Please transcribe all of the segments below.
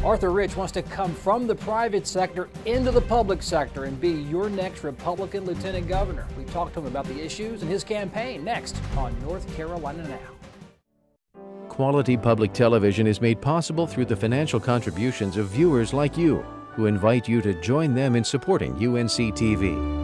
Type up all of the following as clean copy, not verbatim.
Arthur Rich wants to come from the private sector into the public sector and be your next Republican Lieutenant Governor. We talked to him about the issues and his campaign next on North Carolina Now. Quality public television is made possible through the financial contributions of viewers like you, who invite you to join them in supporting UNC-TV.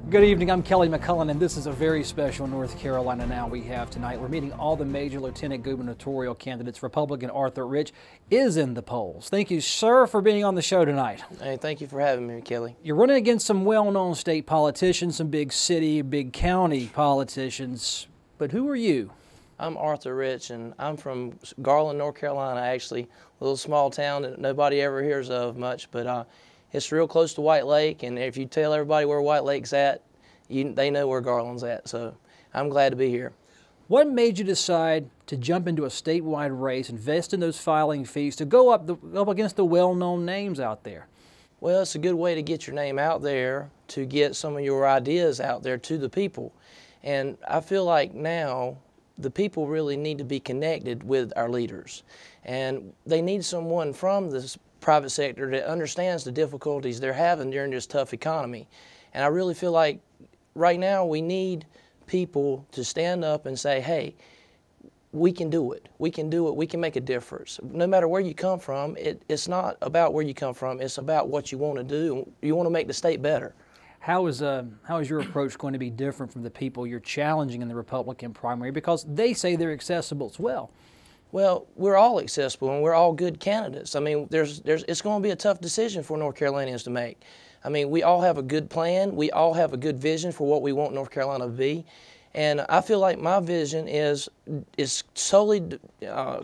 Good evening, I'm Kelly McCullen, and this is a very special North Carolina Now we have tonight. We're meeting all the major lieutenant gubernatorial candidates. Republican Arthur Rich is in the polls. Thank you, sir, for being on the show tonight. Hey, thank you for having me, Kelly. You're running against some well-known state politicians, some big city, big county politicians, but who are you? I'm Arthur Rich, and I'm from Garland, North Carolina, actually. A little small town that nobody ever hears of much, but it's real close to White Lake, and if you tell everybody where White Lake's at, they know where Garland's at, so I'm glad to be here. What made you decide to jump into a statewide race, invest in those filing fees, to go up against the well-known names out there? Well, it's a good way to get your name out there, to get some of your ideas out there to the people. And I feel like now the people really need to be connected with our leaders. And they need someone from the private sector that understands the difficulties they're having during this tough economy. And I really feel like right now we need people to stand up and say, hey, we can do it. We can do it. We can make a difference. No matter where you come from, it's not about where you come from. It's about what you want to do. You want to make the state better. How is your approach going to be different from the people you're challenging in the Republican primary? Because they say they're accessible as well. Well, we're all accessible and we're all good candidates. I mean, it's going to be a tough decision for North Carolinians to make. I mean, we all have a good plan. We all have a good vision for what we want North Carolina to be. And I feel like my vision is solely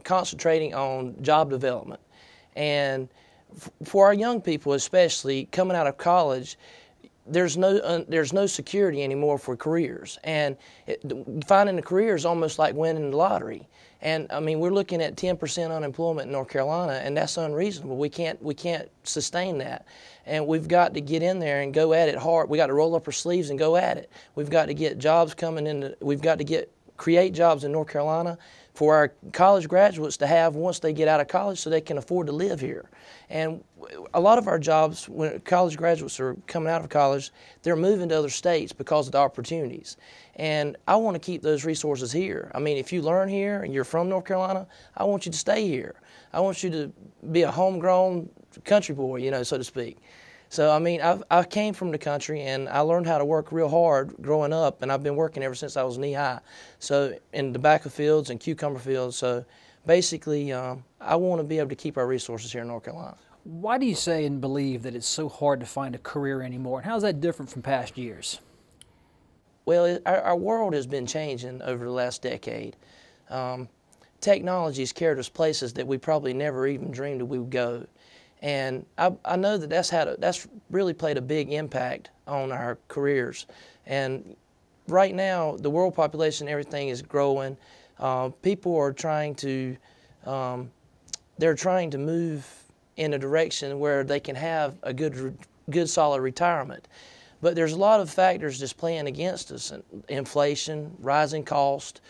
concentrating on job development. And for our young people, especially coming out of college, there's no security anymore for careers. And finding a career is almost like winning the lottery. And I mean, we're looking at 10% unemployment in North Carolina, and that's unreasonable. We can't sustain that. And we've got to get in there and go at it hard. We got to roll up our sleeves and go at it. We've got to get jobs coming in. We've got to create jobs in North Carolina for our college graduates to have once they get out of college, so they can afford to live here. And a lot of our jobs, when college graduates are coming out of college, they're moving to other states because of the opportunities. And I want to keep those resources here. I mean, if you learn here and you're from North Carolina, I want you to stay here. I want you to be a homegrown country boy, you know, so to speak. So, I mean, I came from the country and I learned how to work real hard growing up, and I've been working ever since I was knee-high. So, in tobacco fields and cucumber fields. So, basically, I want to be able to keep our resources here in North Carolina. Why do you say and believe that it's so hard to find a career anymore? And how is that different from past years? Well, our world has been changing over the last decade. Technology has carried us places that we probably never even dreamed that we would go. And I know that that's really played a big impact on our careers. And right now, the world population, everything is growing. People are trying to, they're trying to move in a direction where they can have a good solid retirement. But there's a lot of factors just playing against us: inflation, rising cost,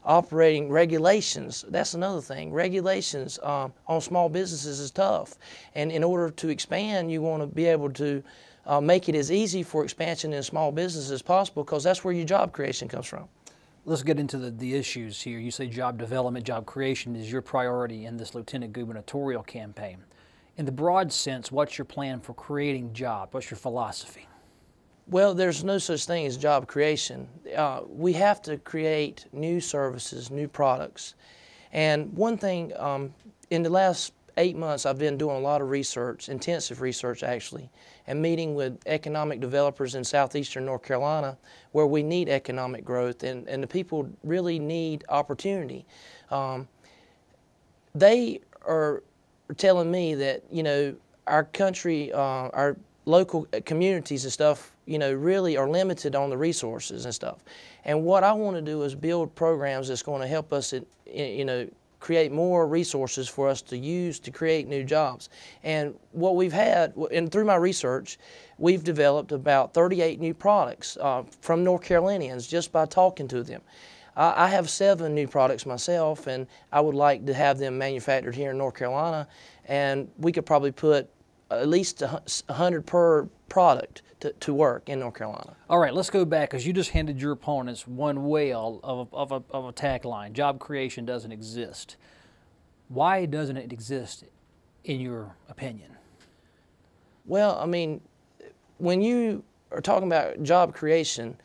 operating regulations. That's another thing. Regulations on small businesses is tough. And in order to expand, you want to be able to make it as easy for expansion in small business as possible, because that's where your job creation comes from. Let's get into the issues here. You say job development, job creation is your priority in this lieutenant gubernatorial campaign. In the broad sense, what's your plan for creating jobs? What's your philosophy? Well, there's no such thing as job creation. We have to create new services, new products. And one thing, in the last 8 months, I've been doing a lot of research, intensive research actually, and meeting with economic developers in southeastern North Carolina, where we need economic growth, and the people really need opportunity. They are telling me that, you know, our country, our local communities and stuff, you know, really are limited on the resources and stuff. And what I want to do is build programs that's going to help us, you know, create more resources for us to use to create new jobs. And what we've had, and through my research, we've developed about 38 new products from North Carolinians just by talking to them. I have 7 new products myself, and I would like to have them manufactured here in North Carolina, and we could probably put at least 100 per product to work in North Carolina. All right, let's go back, because you just handed your opponents one whale of a tagline. Job creation doesn't exist. Why doesn't it exist, in your opinion? Well, I mean, when you are talking about job creation,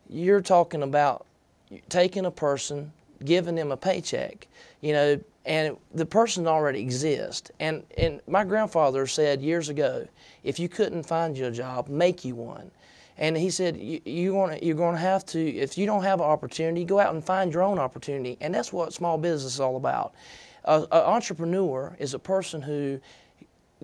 you're talking about taking a person, giving them a paycheck, you know, and the person already exists. And my grandfather said years ago, if you couldn't find you a job, make you one. And he said, you're going to have to, if you don't have an opportunity, go out and find your own opportunity. And that's what small business is all about. An entrepreneur is a person who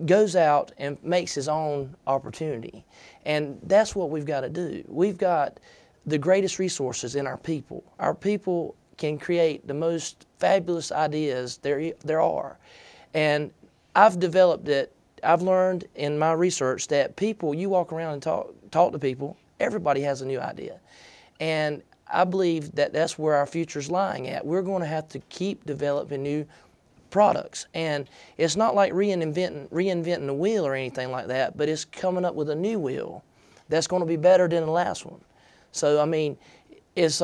goes out and makes his own opportunity. And that's what we've got to do. We've got the greatest resources in our people. Our people can create the most fabulous ideas there are. And I've developed it. I've learned in my research that people, you walk around and talk to people, everybody has a new idea. And I believe that that's where our future's lying at. We're going to have to keep developing new products. And it's not like reinventing the wheel or anything like that, but it's coming up with a new wheel that's going to be better than the last one. So, I mean, it's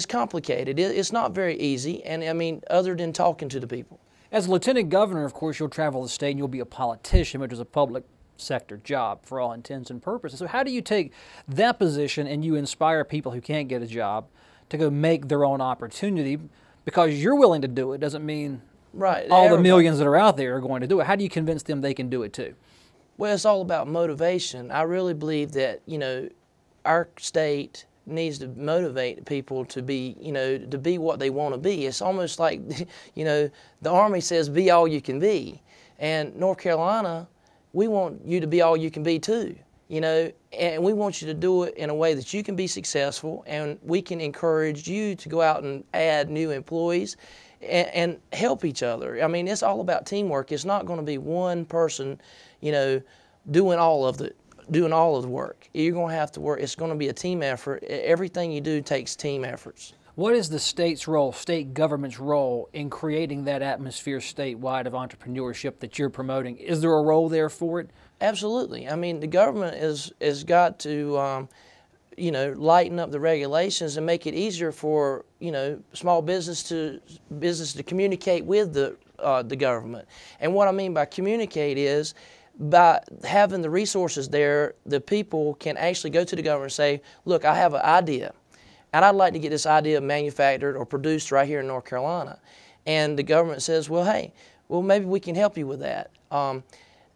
complicated. It's not very easy, and I mean, other than talking to the people. As lieutenant governor, of course, you'll travel the state and you'll be a politician, which is a public sector job for all intents and purposes. So how do you take that position and you inspire people who can't get a job to go make their own opportunity? Because you're willing to do it doesn't mean all the millions that are out there are going to do it. How do you convince them they can do it too? Well, it's all about motivation. I really believe that, you know, our state needs to motivate people to be, you know, to be what they want to be. It's almost like, you know, the Army says, be all you can be. And North Carolina, we want you to be all you can be too, you know, and we want you to do it in a way that you can be successful, and we can encourage you to go out and add new employees and help each other. I mean, it's all about teamwork. It's not going to be one person, you know, doing all of the work. You're going to have to work. It's going to be a team effort. Everything you do takes team efforts. What is the state's role, state government's role, in creating that atmosphere statewide of entrepreneurship that you're promoting? Is there a role there for it? Absolutely. I mean, the government has got to, you know, lighten up the regulations and make it easier for, you know, small business to communicate with the government. And what I mean by communicate is, by having the resources there, the people can actually go to the government and say, look, I have an idea, and I'd like to get this idea manufactured or produced right here in North Carolina. And the government says, well, hey, well, maybe we can help you with that.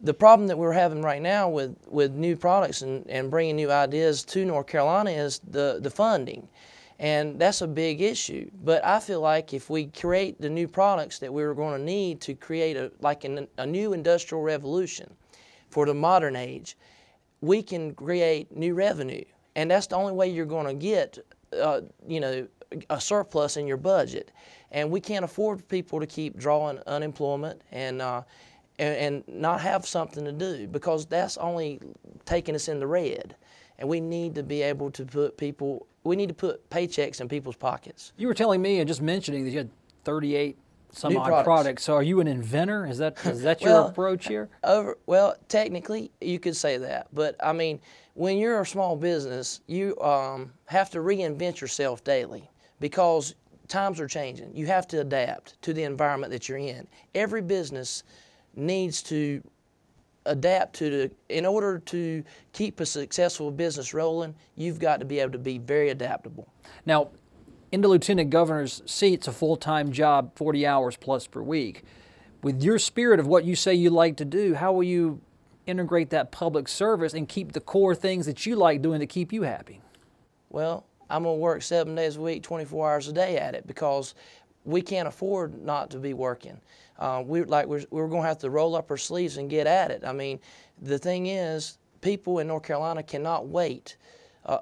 The problem that we're having right now with new products and bringing new ideas to North Carolina is the funding. And that's a big issue. But I feel like if we create the new products that we're going to need to create a new industrial revolution for the modern age, we can create new revenue. And that's the only way you're going to get, you know, a surplus in your budget. And we can't afford people to keep drawing unemployment and not have something to do, because that's only taking us in the red. And we need to be able to put paychecks in people's pockets. You were telling me and just mentioning that you had 38 some odd products. So are you an inventor? Is that your approach here? Well, technically you could say that, but I mean, when you're a small business, you have to reinvent yourself daily, because times are changing. You have to adapt to the environment that you're in. Every business needs to adapt to in order to keep a successful business rolling, you've got to be able to be very adaptable. Now, in the lieutenant governor's seat, it's a full-time job, 40 hours plus per week. With your spirit of what you say you like to do, how will you integrate that public service and keep the core things that you like doing to keep you happy? Well, I'm going to work 7 days a week, 24 hours a day at it, because we can't afford not to be working. We're going to have to roll up our sleeves and get at it. I mean, the thing is, people in North Carolina cannot wait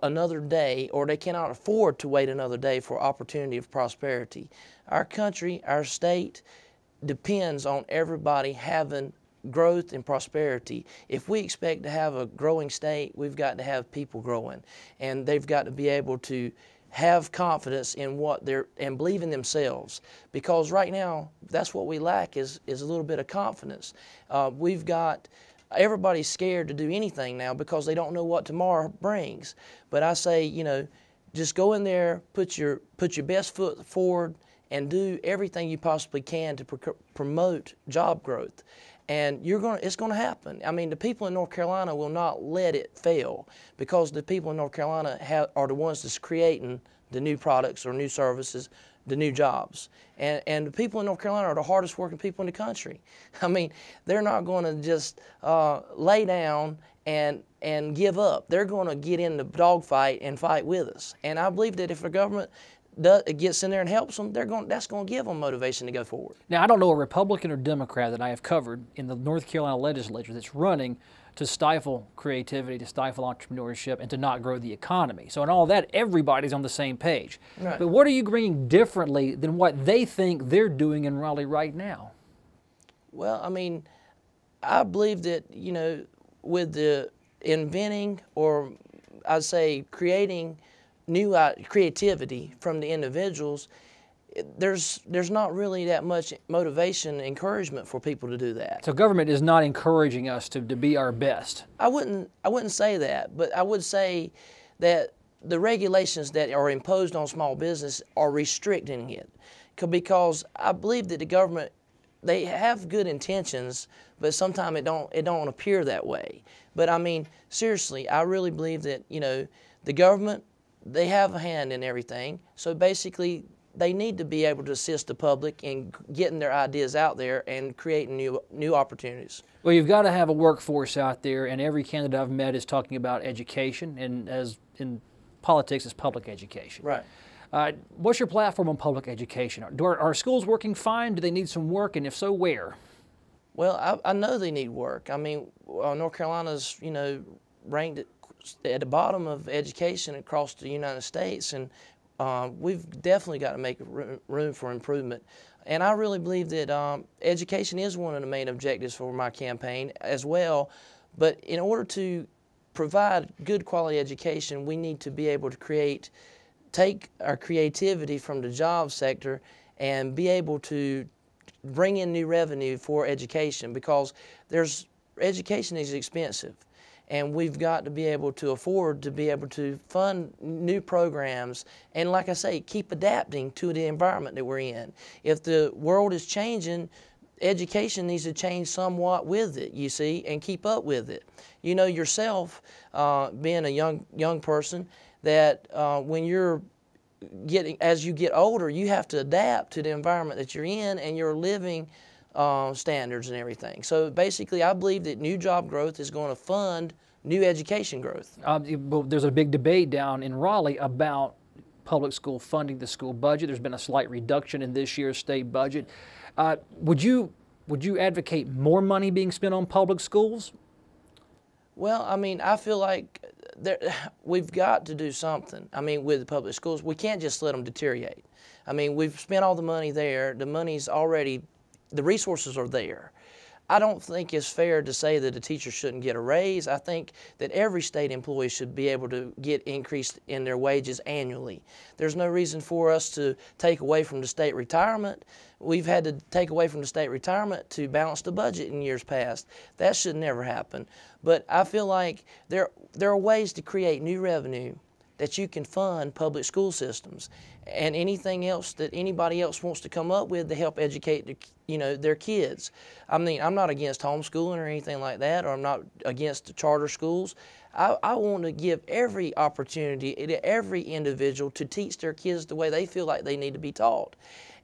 another day, or they cannot afford to wait another day for opportunity of prosperity. Our country, our state, depends on everybody having growth and prosperity. If we expect to have a growing state, we've got to have people growing, and they've got to be able to have confidence in what they're and believe in themselves, because right now that's what we lack is a little bit of confidence. Everybody's scared to do anything now because they don't know what tomorrow brings. But I say, you know, just go in there, put your best foot forward, and do everything you possibly can to promote job growth. And it's going to happen. I mean, the people in North Carolina will not let it fail, because the people in North Carolina are the ones that's creating the new products or new services, the new jobs. And the people in North Carolina are the hardest working people in the country. I mean, they're not going to just lay down and give up. They're going to get in the dogfight and fight with us. And I believe that if the government gets in there and helps them, that's going to give them motivation to go forward. Now, I don't know a Republican or Democrat that I have covered in the North Carolina legislature that's running to stifle creativity, to stifle entrepreneurship, and to not grow the economy. So in all that, everybody's on the same page. Right. But what are you bringing differently than what they think they're doing in Raleigh right now? Well, I mean, I believe that, you know, with the inventing, or I'd say creating new creativity from the individuals, there's not really that much motivation, encouragement for people to do that. So government is not encouraging us to be our best. I wouldn't say that, but I would say that the regulations that are imposed on small business are restricting it, because I believe that the government, they have good intentions, but sometimes it don't appear that way. But I mean, seriously, I really believe that, you know, the government, they have a hand in everything. So basically, they need to be able to assist the public in getting their ideas out there and creating new opportunities. Well, you've got to have a workforce out there, and every candidate I've met is talking about education, and as in politics, it's public education. Right. What's your platform on public education? Are schools working fine? Do they need some work, and if so, where? Well, I know they need work. I mean, North Carolina's, you know, ranked at the bottom of education across the United States, and we've definitely got to make room for improvement. And I really believe that education is one of the main objectives for my campaign as well. But in order to provide good quality education, we need to be able to take our creativity from the job sector and be able to bring in new revenue for education, because education is expensive. And we've got to be able to afford to be able to fund new programs, and like I say, keep adapting to the environment that we're in. If the world is changing, education needs to change somewhat with it, you see, and keep up with it. You know yourself, being a young person, that as you get older, you have to adapt to the environment that you're in and your living standards and everything. So basically, I believe that new job growth is going to fund new education growth. There's a big debate down in Raleigh about public school funding, the school budget. There's been a slight reduction in this year's state budget. Would you advocate more money being spent on public schools? Well, I mean, I feel like we've got to do something. I mean, with the public schools, we can't just let them deteriorate. I mean, we've spent all the money there. The resources are there. I don't think it's fair to say that a teacher shouldn't get a raise. I think that every state employee should be able to get increased in their wages annually. There's no reason for us to take away from the state retirement. We've had to take away from the state retirement to balance the budget in years past. That should never happen. But I feel like there are ways to create new revenue that you can fund public school systems, and anything else that anybody else wants to come up with to help educate their kids. I mean, I'm not against homeschooling or anything like that, or I'm not against the charter schools. I want to give every opportunity to every individual to teach their kids the way they feel like they need to be taught.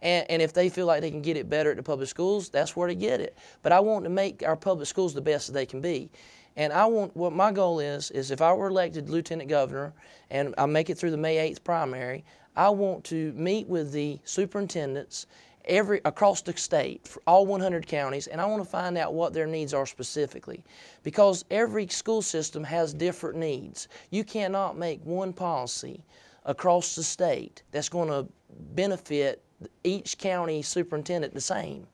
And if they feel like they can get it better at the public schools, that's where to get it. But I want to make our public schools the best that they can be. And what my goal is if I were elected lieutenant governor and I make it through the May 8th primary, I want to meet with the superintendents across the state, for all 100 counties, and I want to find out what their needs are specifically, because every school system has different needs. You cannot make one policy across the state that's going to benefit each county superintendent the same.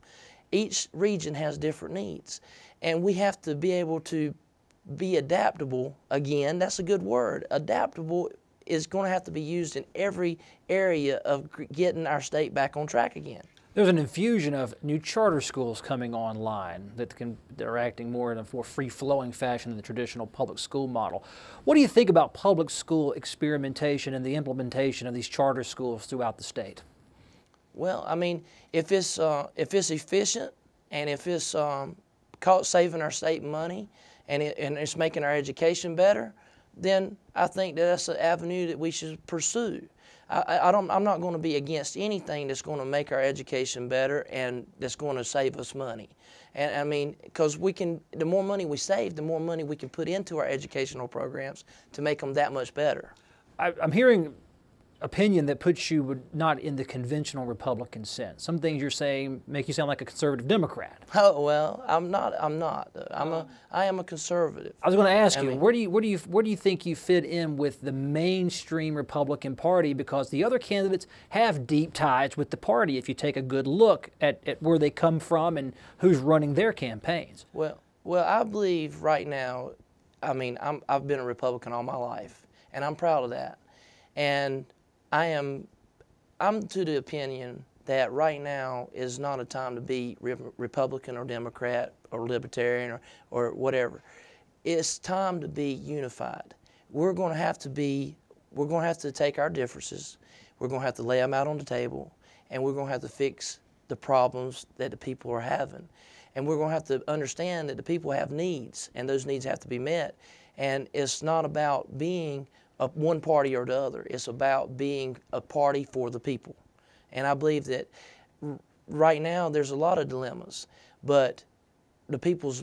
Each region has different needs, and we have to be able to be adaptable. Again, that's a good word. Adaptable is going to have to be used in every area of getting our state back on track again. There's an infusion of new charter schools coming online that are acting more in a more free-flowing fashion than the traditional public school model. What do you think about public school experimentation and the implementation of these charter schools throughout the state? Well, I mean, if it's efficient and if it's saving our state money and it's making our education better, then I think that's an avenue that we should pursue. I'm not going to be against anything that's going to make our education better and that's going to save us money. And I mean, because the more money we save, the more money we can put into our educational programs to make them that much better. I'm hearing opinion that puts you not in the conventional Republican sense. Some things you're saying make you sound like a conservative Democrat. Oh well, I'm not. I am a conservative. I was going to ask you, where do you think you fit in with the mainstream Republican Party? Because the other candidates have deep ties with the party. If you take a good look at where they come from and who's running their campaigns. Well, I believe right now. I mean, I've been a Republican all my life, and I'm proud of that. And I'm to the opinion that right now is not a time to be Republican or Democrat or Libertarian or whatever. It's time to be unified. We're going to have to take our differences, we're going to have to lay them out on the table, and we're going to have to fix the problems that the people are having. And we're going to have to understand that the people have needs, and those needs have to be met. And it's not about being one party or the other. It's about being a party for the people. And I believe that right now there's a lot of dilemmas, but the people's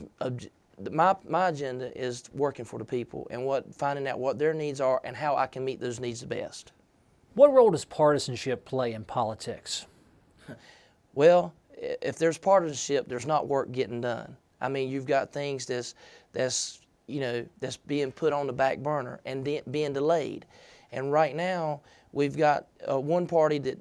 my agenda is working for the people and finding out what their needs are and how I can meet those needs the best. What role does partisanship play in politics? Well, if there's partisanship, there's not work getting done. I mean, you've got things that's being put on the back burner and being delayed. And right now, we've got one party that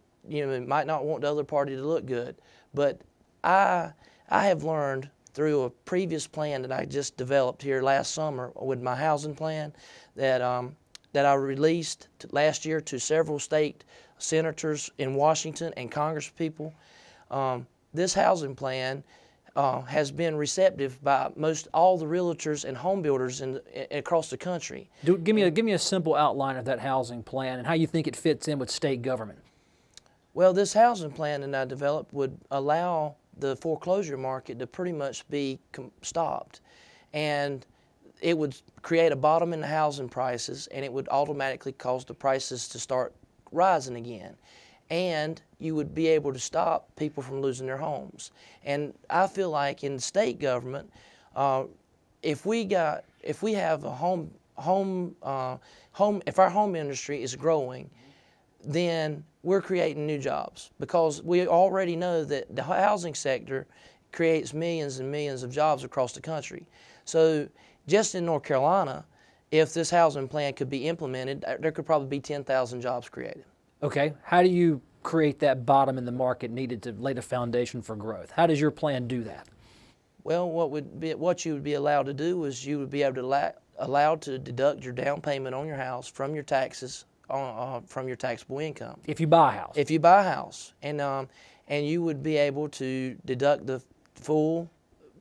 might not want the other party to look good. But I have learned through a previous plan that I just developed here last summer with my housing plan that I released last year to several state senators in Washington and congresspeople. This housing plan has been receptive by most all the realtors and home builders across the country. Give me a simple outline of that housing plan and how you think it fits in with state government. Well, this housing plan that I developed would allow the foreclosure market to pretty much be stopped, and it would create a bottom in the housing prices, and it would automatically cause the prices to start rising again. And you would be able to stop people from losing their homes. And I feel like in state government, if our home industry is growing, then we're creating new jobs, because we already know that the housing sector creates millions and millions of jobs across the country. So just in North Carolina, if this housing plan could be implemented, there could probably be 10,000 jobs created. Okay, how do you create that bottom in the market needed to lay the foundation for growth? How does your plan do that? Well, what you would be allowed to do is you would be able to allowed to deduct your down payment on your house from your taxes, from your taxable income. If you buy a house. If you buy a house, and you would be able to deduct the full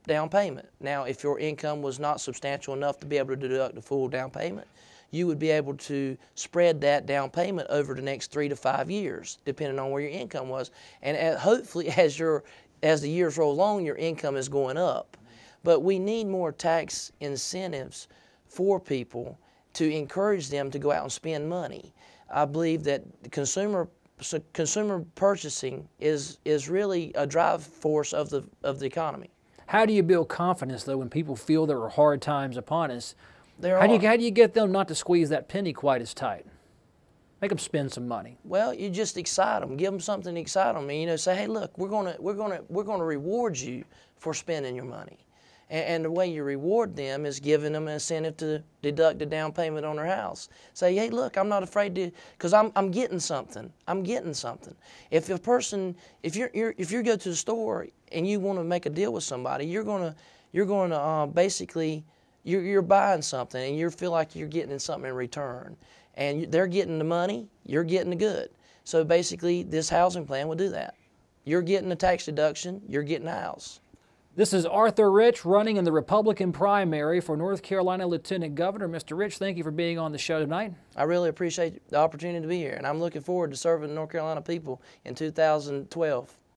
down payment. Now, if your income was not substantial enough to be able to deduct the full down payment, you would be able to spread that down payment over the next 3 to 5 years, depending on where your income was. And hopefully, as the years roll on, your income is going up. But we need more tax incentives for people to encourage them to go out and spend money. I believe that consumer purchasing is really a drive force of the economy. How do you build confidence, though, when people feel there are hard times upon us? How do you get them not to squeeze that penny quite as tight? Make them spend some money. Well, you just excite them, give them something to excite them, and you know, say, hey, look, we're gonna reward you for spending your money, and the way you reward them is giving them an incentive to deduct the down payment on their house. Say, hey, look, I'm not afraid to, because I'm getting something. I'm getting something. If a person, if you go to the store and you want to make a deal with somebody, you're gonna basically you're buying something and you feel like you're getting something in return. And they're getting the money, you're getting the good. So basically, this housing plan will do that. You're getting a tax deduction, you're getting a house. This is Arthur Rich running in the Republican primary for North Carolina Lieutenant Governor. Mr. Rich, thank you for being on the show tonight. I really appreciate the opportunity to be here, and I'm looking forward to serving the North Carolina people in 2012.